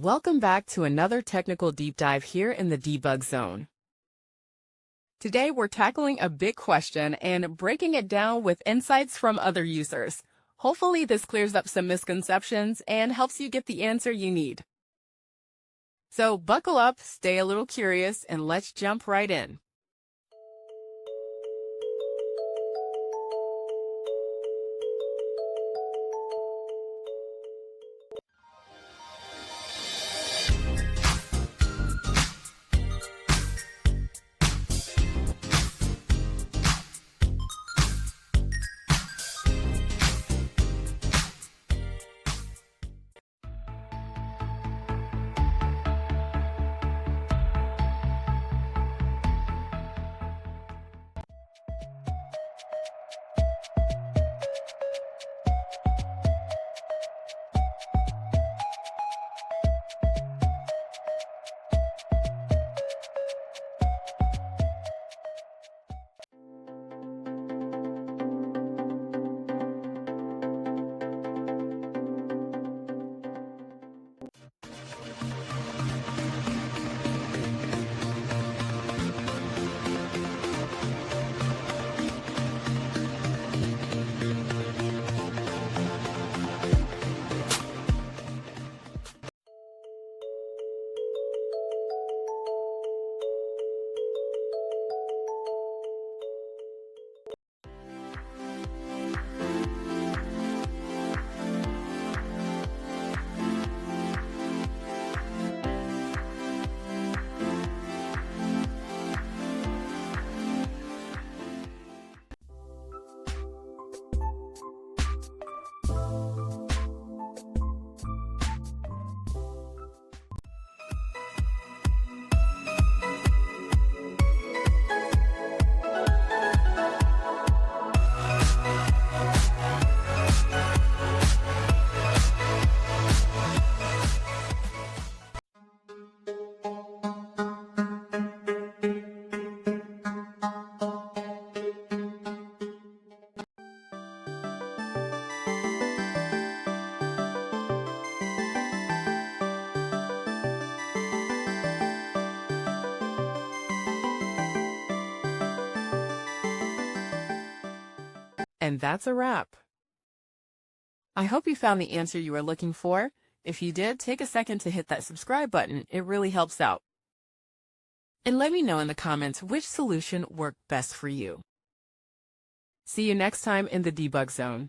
Welcome back to another technical deep dive here in the debug zone. Today we're tackling a big question and breaking it down with insights from other users. Hopefully this clears up some misconceptions and helps you get the answer you need. So buckle up, stay a little curious, and let's jump right in. And that's a wrap. I hope you found the answer you were looking for. If you did, take a second to hit that subscribe button. It really helps out. And let me know in the comments which solution worked best for you. See you next time in the debug zone.